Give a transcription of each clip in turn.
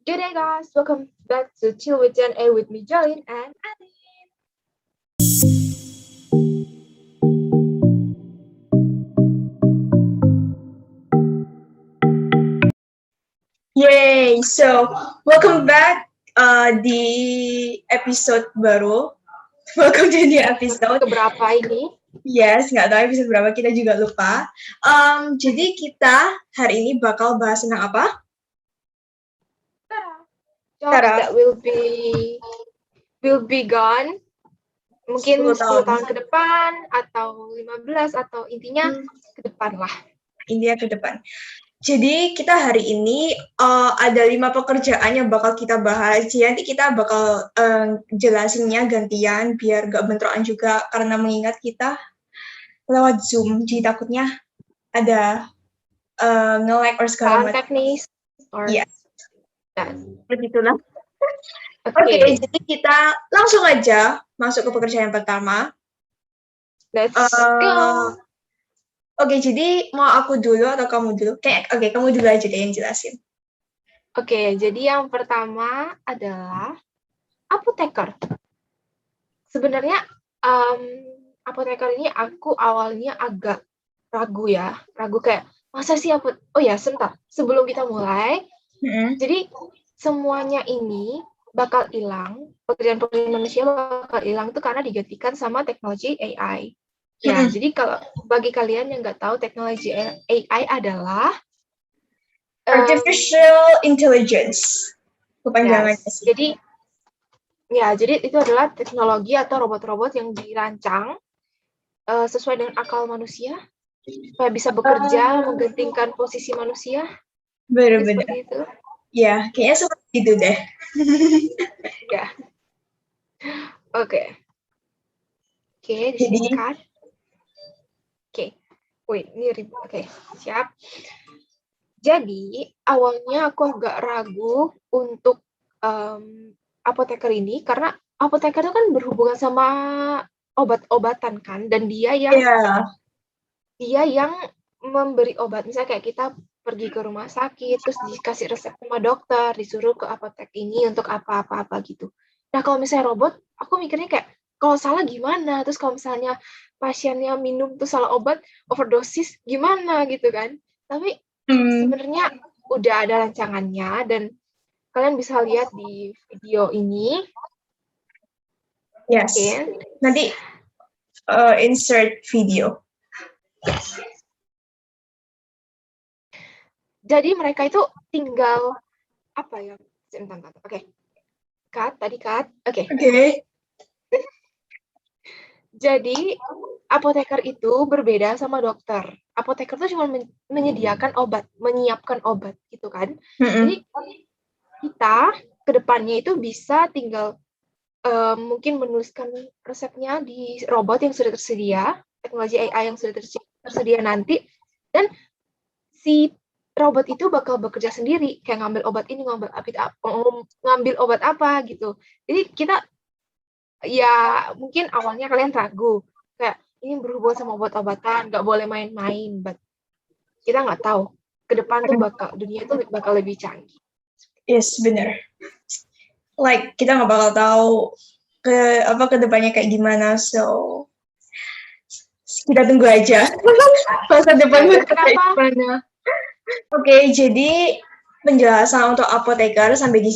Good day, guys. Welcome back to Chill with Jen A with me, Jolene, and Adeline. Yay! So, welcome back di episode baru. Welcome to new episode. Keberapa ini? Yes, nggak tahu episode berapa, kita juga lupa. Jadi kita hari ini bakal bahas tentang apa? Jobs that will be gone. Mungkin 10 tahun ke depan, atau 15, atau intinya ke depan lah. Intinya ke depan. Jadi kita hari ini ada 5 pekerjaan yang bakal kita bahas. Jadi nanti kita bakal jelasinnya gantian biar gak bentrokan juga karena mengingat kita lewat Zoom. Jadi takutnya ada nge-lag or segala macam. Teknis or begitulah. Oke, jadi kita langsung aja masuk ke pekerjaan yang pertama. Let's go. Oke, jadi mau aku dulu atau kamu dulu? Oke, kamu dulu aja deh yang jelasin. Oke, jadi yang pertama adalah apoteker. Sebenarnya apoteker ini aku awalnya agak ragu kayak masa sih sebentar, sebelum kita mulai. Jadi semuanya ini bakal hilang, pekerjaan manusia bakal hilang tuh karena digantikan sama teknologi AI. Ya, jadi kalau bagi kalian yang nggak tahu teknologi AI adalah Artificial Intelligence. Kepanjangannya sih. Jadi itu adalah teknologi atau robot-robot yang dirancang sesuai dengan akal manusia supaya bisa bekerja menggantikan posisi manusia. Benar-benar. Seperti itu. Ya, kayaknya seperti itu deh. Ya. Oke, disingkat. Ini ribet. Oke, siap. Jadi, awalnya aku agak ragu untuk apoteker ini, karena apoteker itu kan berhubungan sama obat-obatan kan, dan dia yang memberi obat. Misalnya kayak kita pergi ke rumah sakit, terus dikasih resep sama dokter, disuruh ke apotek ini untuk apa-apa gitu. Nah, kalau misalnya robot, aku mikirnya kayak, kalau salah gimana? Terus kalau misalnya pasiennya minum tuh salah obat, overdosis, gimana gitu kan? Tapi sebenarnya udah ada rancangannya, dan kalian bisa lihat di video ini. Yes. Nanti insert video. Jadi mereka itu tinggal Oke. Cut. Oke. Jadi apoteker itu berbeda sama dokter. Apoteker itu cuma menyediakan obat, menyiapkan obat gitu kan. Jadi kita ke depannya itu bisa tinggal mungkin menuliskan resepnya di robot yang sudah tersedia, teknologi AI yang sudah tersedia nanti, dan si robot itu bakal bekerja sendiri, kayak ngambil obat ini, ngambil obat apa gitu. Jadi kita mungkin awalnya kalian ragu, kayak ini berhubungan sama obat-obatan, nggak boleh main-main, but kita nggak tahu ke depan tuh dunia itu bakal lebih canggih. Yes, benar. Like kita nggak bakal tahu ke depannya kayak gimana, so kita tunggu aja masa depannya kayak gimana. Oke, jadi penjelasan untuk apoteker sampai di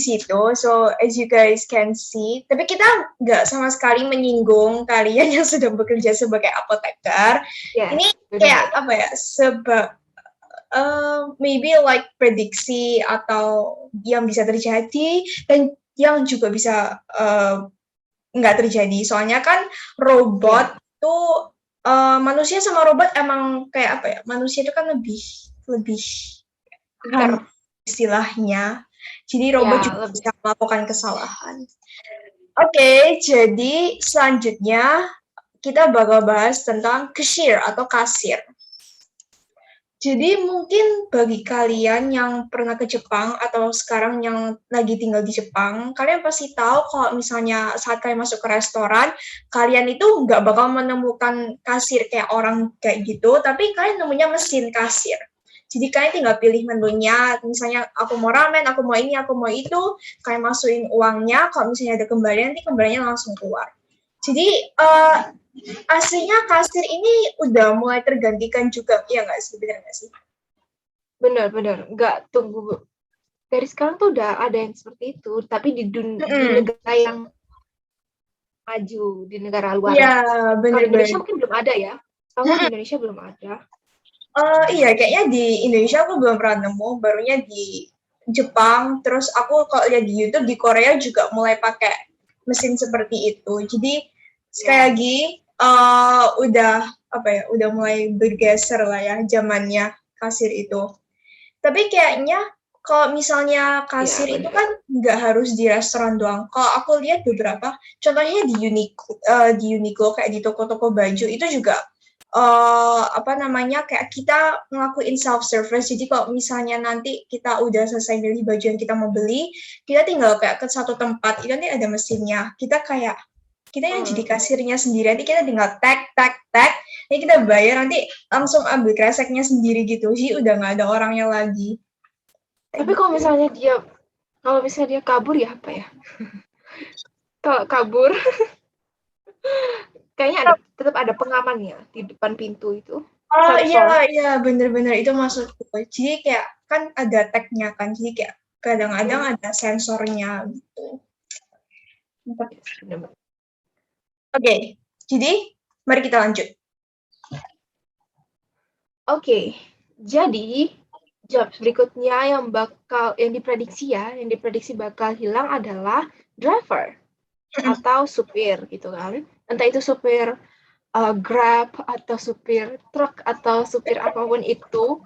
situ. So as you guys can see, tapi kita nggak sama sekali menyinggung kalian yang sudah bekerja sebagai apoteker. Ini kayak maybe like prediksi atau yang bisa terjadi dan yang juga bisa nggak terjadi. Soalnya kan robot tuh manusia sama robot emang kayak manusia itu kan lebih istilahnya. Jadi robot juga bisa melakukan kesalahan. Oke, jadi selanjutnya kita bakal bahas tentang cashier atau kasir. Jadi mungkin bagi kalian yang pernah ke Jepang atau sekarang yang lagi tinggal di Jepang, kalian pasti tahu kalau misalnya saat kalian masuk ke restoran, kalian itu nggak bakal menemukan kasir kayak orang kayak gitu, tapi kalian nemunya mesin kasir. Jadi kalian tinggal pilih menunya, misalnya aku mau ramen, aku mau ini, aku mau itu, kalian masukin uangnya, kalau misalnya ada kembalian, nanti kembaliannya langsung keluar. Jadi aslinya kasir ini udah mulai tergantikan juga, ya nggak sih? Bener nggak sih? Benar-benar, nggak tunggu. Dari sekarang tuh udah ada yang seperti itu, tapi di negara yang maju, di negara luar. Iya, Kalau di bener-bener. Indonesia mungkin belum ada ya. Kalau di Indonesia belum ada. Iya, kayaknya di Indonesia aku belum pernah nemu, barunya di Jepang, terus aku kalau lihat di YouTube di Korea juga mulai pakai mesin seperti itu. Jadi sekali lagi udah apa ya, udah mulai bergeser lah ya zamannya kasir itu. Tapi kayaknya kalau misalnya kasir Ya, itu benar. kan nggak harus di restoran doang. Kalau aku lihat beberapa, contohnya di Uniqlo kayak di toko-toko baju itu juga apa namanya kayak kita ngelakuin self service. Jadi kalau misalnya nanti kita udah selesai milih baju yang kita mau beli, kita tinggal kayak ke satu tempat itu nanti ada mesinnya. Kita yang jadi kasirnya sendiri. Nanti kita tinggal tag tag tag. Nanti kita bayar nanti langsung ambil kreseknya sendiri gitu sih. Udah nggak ada orangnya lagi. Tapi kalau misalnya dia kabur ya apa ya? Kalau kabur, kayaknya tetap ada pengamannya di depan pintu itu. Oh Sensor. iya bener-bener itu maksudku. Jadi kayak kan ada tag-nya kan. Jadi kayak kadang-kadang ada sensornya gitu. Yes, benar. Oke, jadi mari kita lanjut. Oke, jadi jobs berikutnya yang diprediksi bakal hilang adalah driver atau supir gitu kan. Entah itu supir Grab atau supir truk atau supir apapun itu.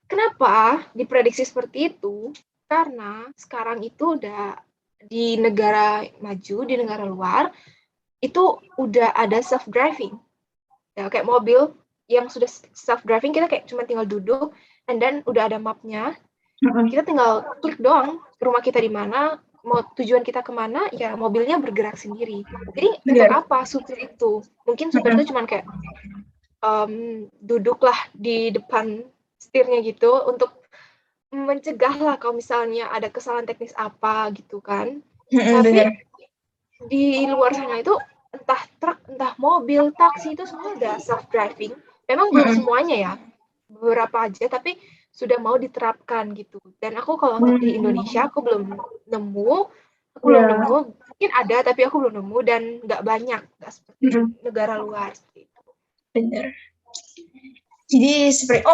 Kenapa diprediksi seperti itu? Karena sekarang itu udah di negara maju, di negara luar, itu udah ada self driving. Ya, kayak mobil yang sudah self driving, kita kayak cuma tinggal duduk and then udah ada mapnya, kita tinggal klik doang rumah kita di mana, mau tujuan kita kemana, ya mobilnya bergerak sendiri. Jadi untuk apa supir itu? Mungkin supir itu cuma kayak duduklah di depan setirnya gitu untuk mencegah lah kalau misalnya ada kesalahan teknis apa gitu kan. Tapi di luar sana itu entah truk, entah mobil, taksi itu semua udah self driving. Memang belum semuanya ya, beberapa aja, tapi sudah mau diterapkan gitu. Dan aku kalau untuk di Indonesia aku belum nemu, mungkin ada tapi aku belum nemu dan nggak banyak, nggak seperti negara luar. Bener. Jadi seperti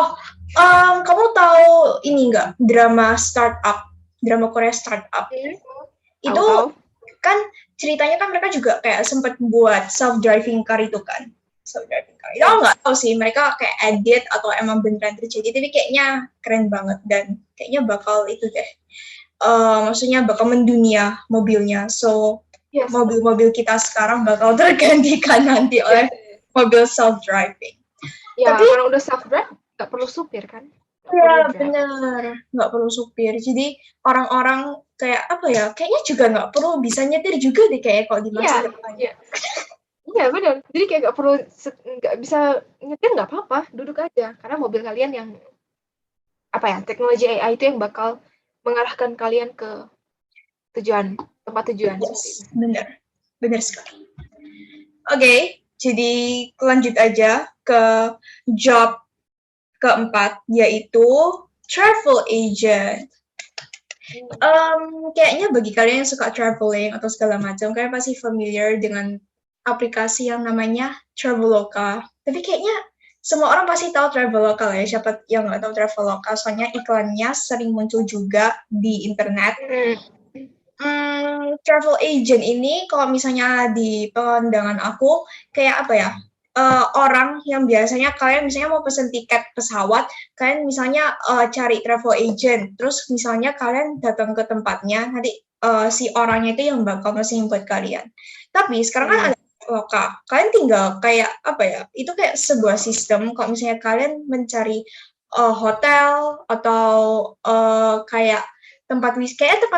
kamu tahu ini nggak drama startup, drama Korea startup? Itu kan ceritanya kan mereka juga kayak sempat buat self driving car itu kan. Self driving car. Itu aku nggak tahu sih mereka kayak edit atau emang beneran terjadi, tapi kayaknya keren banget dan kayaknya bakal itu deh. Maksudnya bakal mendunia mobilnya. So mobil-mobil kita sekarang bakal tergantikan nanti oleh mobil self driving. Ya, tapi karena udah self drive nggak perlu supir kan? Iya benar, nggak perlu supir. Jadi orang-orang kayak apa ya? Kayaknya juga nggak perlu bisa nyetir juga deh kayak kalau di masa depan. Iya benar. Jadi kayak nggak bisa nyetir nggak apa-apa, duduk aja. Karena mobil kalian yang teknologi AI itu yang bakal mengarahkan kalian ke tempat tujuan. Yes, benar sekali. Oke, jadi lanjut aja ke job keempat, yaitu travel agent. Kayaknya bagi kalian yang suka traveling atau segala macam, kalian pasti familiar dengan aplikasi yang namanya Traveloka. Tapi kayaknya semua orang pasti tahu Traveloka ya. Siapa yang nggak tahu Traveloka? Soalnya iklannya sering muncul juga di internet. Travel agent ini kalau misalnya di pandangan aku kayak apa ya, orang yang biasanya kalian misalnya mau pesen tiket pesawat, kalian misalnya cari travel agent, terus misalnya kalian datang ke tempatnya, nanti si orangnya itu yang bakal mesin buat kalian. Tapi sekarang kan ada Traveloka, kalian tinggal kayak apa ya, itu kayak sebuah sistem kalau misalnya kalian mencari hotel atau kayak tempat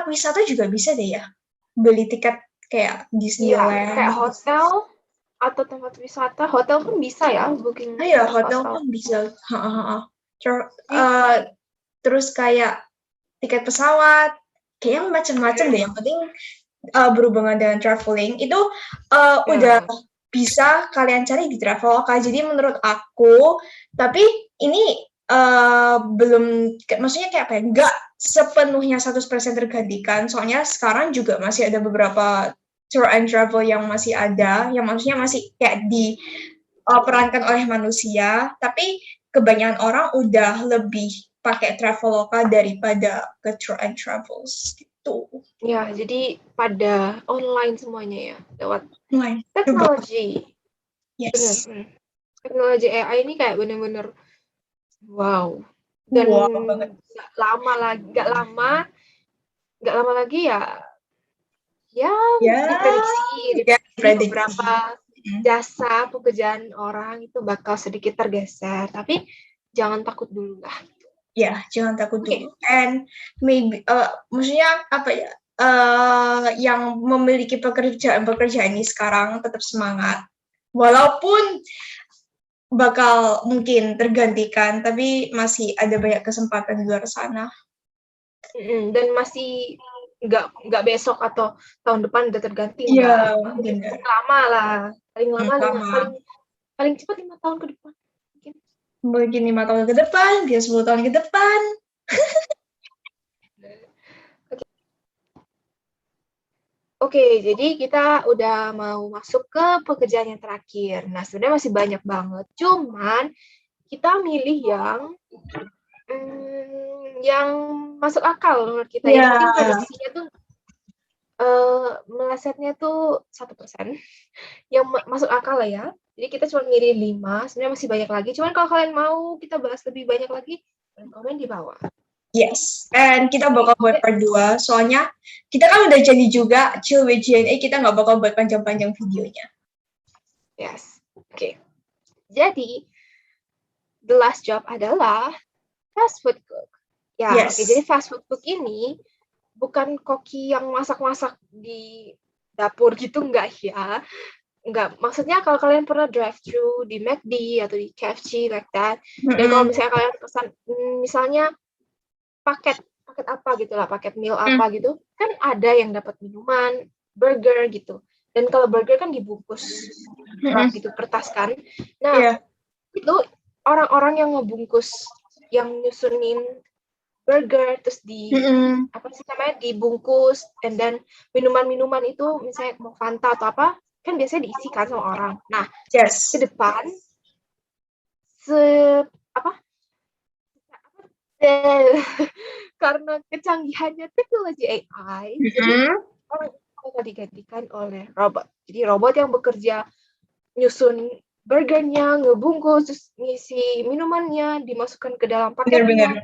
wisata juga bisa deh ya, beli tiket kayak Disneyland. Iya, kayak hotel atau tempat wisata. Hotel pun bisa ya booking. Iya, hotel pun bisa. Terus kayak tiket pesawat, kayaknya macam-macam deh. Yang penting berhubungan dengan traveling itu udah bisa kalian cari di Traveloka. Jadi menurut aku, tapi ini belum, maksudnya kayak apa ya, nggak sepenuhnya 100% tergantikan. Soalnya sekarang juga masih ada beberapa tour and travel yang masih ada, yang maksudnya masih kayak diperankan oleh manusia, tapi kebanyakan orang udah lebih pakai Traveloka daripada ke tour and travels gitu. Ya, jadi pada online semuanya ya, lewat Online. teknologi. Yes. Bener. Teknologi AI ini kayak bener-bener wow. Dan nggak lama lagi ya diprediksi beberapa jasa pekerjaan orang itu bakal sedikit tergeser, tapi jangan takut dulu lah. Ya, jangan takut dulu. And maybe, maksudnya apa ya? Yang memiliki pekerjaan ini sekarang tetap semangat, walaupun bakal mungkin tergantikan, tapi masih ada banyak kesempatan di luar sana. Dan masih nggak besok atau tahun depan udah terganti. Iya, benar. Lama lah, paling cepat 5 tahun ke depan. Mungkin 5 tahun ke depan, dia 10 tahun ke depan. Oke, jadi kita udah mau masuk ke pekerjaan yang terakhir. Nah, sebenarnya masih banyak banget. Cuman kita milih yang masuk akal menurut kita. Yang penting prediksinya tuh melesetnya tuh 1%. Yang masuk akal lah ya. Jadi kita cuma milih 5. Sebenarnya masih banyak lagi. Cuman kalau kalian mau kita bahas lebih banyak lagi, komen di bawah. Yes, and kita bakal buat part 2, soalnya kita kan udah jadi juga Chill with JNE, kita nggak bakal buat panjang-panjang videonya. Yes, oke. Jadi, the last job adalah fast food cook. Ya, yes. Jadi fast food cook ini bukan koki yang masak-masak di dapur gitu, enggak ya. Enggak, maksudnya kalau kalian pernah drive-thru di McD atau di KFC like that, dan kalau misalnya kalian pesan, misalnya paket apa gitu lah, paket meal apa gitu, kan ada yang dapat minuman, burger gitu. Dan kalau burger kan dibungkus wrap gitu, kertas kan. Nah, itu orang-orang yang ngebungkus, yang nyusunin burger, terus dibungkus, and then minuman-minuman itu, misalnya mau Fanta atau apa, kan biasanya diisikan sama orang. Nah, ke depan, karena kecanggihannya teknologi AI, jadi orang akan digantikan oleh robot. Jadi robot yang bekerja nyusun burgernya, ngebungkus, terus ngisi minumannya, dimasukkan ke dalam paketnya.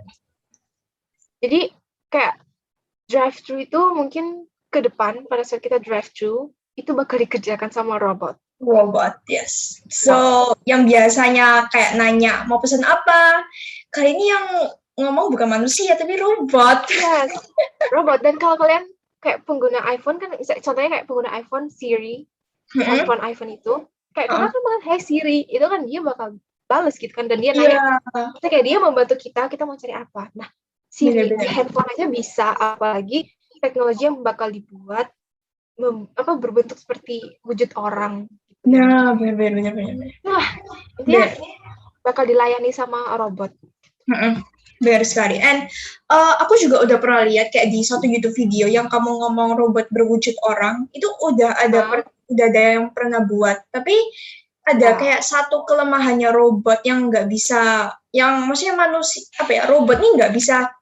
Jadi kayak drive-thru itu mungkin ke depan pada saat kita drive-thru itu bakal dikerjakan sama robot. Robot, yes. So, yang biasanya kayak nanya mau pesan apa, kali ini yang ngomong bukan manusia tapi robot. Yes, robot. Dan kalau kalian kayak pengguna iPhone kan, contohnya kayak pengguna iPhone Siri, iPhone itu kayak kita kan bilang hey Siri, itu kan dia bakal bales gitu kan, dan dia nanya, kayak dia membantu kita mau cari apa. Nah, Siri di handphone aja bisa, apalagi teknologi yang bakal dibuat berbentuk seperti wujud orang. Gitu. Nah, benar. Nah, intinya bakal dilayani sama robot. Benar sekali. And aku juga udah pernah lihat kayak di satu YouTube video yang kamu ngomong robot berwujud orang, itu udah ada yang pernah buat. Tapi ada kayak satu kelemahannya robot yang nggak bisa, yang maksudnya manusia, robot ini nggak bisa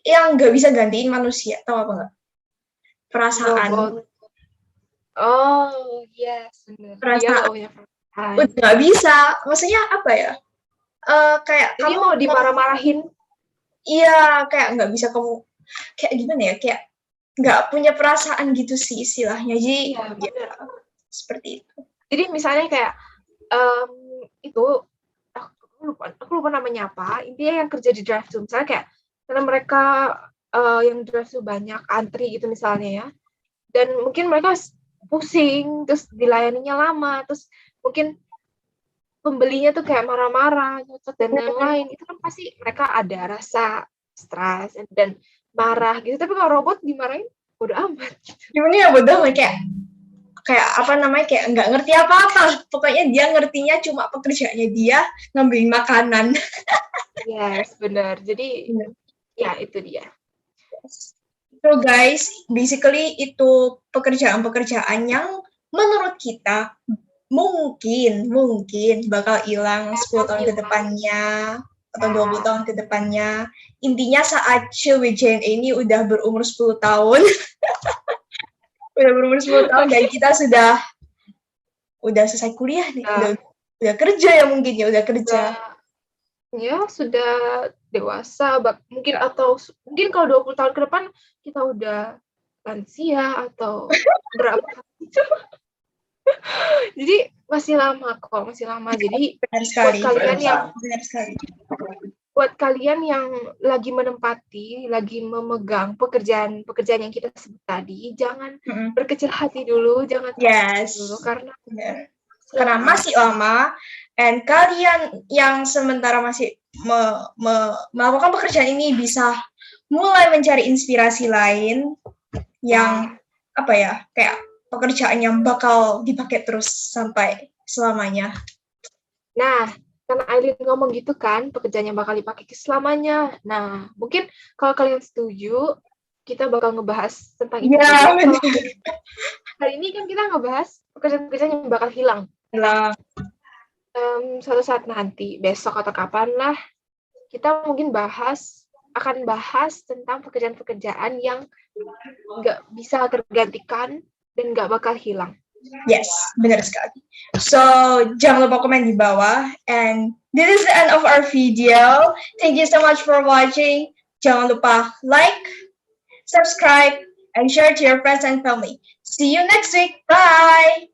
yang nggak bisa gantiin manusia, tahu apa nggak? Perasaan. Robot. Oh, yes. Perasaan. Udah nggak bisa. Maksudnya apa ya? Kayak jadi kamu mau dimarah-marahin? Iya, kayak nggak bisa kamu, kayak gimana ya? Kayak nggak punya perasaan gitu sih istilahnya. Jadi seperti itu. Jadi misalnya kayak itu aku lupa namanya apa. Intinya yang kerja di drive-thru, misalnya kayak karena mereka yang drive-thru banyak antri gitu misalnya ya, dan mungkin mereka pusing, terus dilayaninya lama, terus mungkin pembelinya tuh kayak marah-marah, nyocot dan lain-lain, itu kan pasti mereka ada rasa stres dan marah gitu. Tapi kalau robot dimarahin, bodo amat. Gimana ya bodoh, kayak apa namanya, kayak nggak ngerti apa-apa. Pokoknya dia ngertinya cuma pekerjaannya dia ngambilin makanan. Yes, benar. Jadi ya itu dia. So guys, basically itu pekerjaan-pekerjaan yang menurut kita mungkin bakal hilang 10 tahun ke depannya atau 20 tahun ke depannya. Intinya saat CWJN ini udah berumur 10 tahun. Udah berumur 10 tahun dan kita udah selesai kuliah nih. Udah kerja ya mungkin ya, udah kerja. Ya, sudah dewasa, mungkin atau mungkin kalau 20 tahun ke depan kita udah lansia atau berapa. Jadi masih lama kok, masih lama. Jadi benar sekali, buat kalian yang lagi menempati, lagi memegang pekerjaan yang kita sebut tadi, jangan berkecil hati dulu, jangan dulu karena masih lama. And kalian yang sementara masih melakukan pekerjaan ini bisa mulai mencari inspirasi lain yang apa ya, kayak pekerjaan yang bakal dipakai terus sampai selamanya. Nah, karena Aileen ngomong gitu kan, pekerjaan yang bakal dipakai selamanya. Nah, mungkin kalau kalian setuju, kita bakal ngebahas tentang itu. Hari ini kan kita ngebahas pekerjaan-pekerjaan yang bakal hilang. Suatu saat nanti, besok atau kapan lah, kita mungkin akan bahas tentang pekerjaan-pekerjaan yang nggak bisa tergantikan dan nggak bakal hilang. Yes, benar sekali. So, jangan lupa komen di bawah. And this is the end of our video. Thank you so much for watching. Jangan lupa like, subscribe, and share to your friends and family. See you next week. Bye!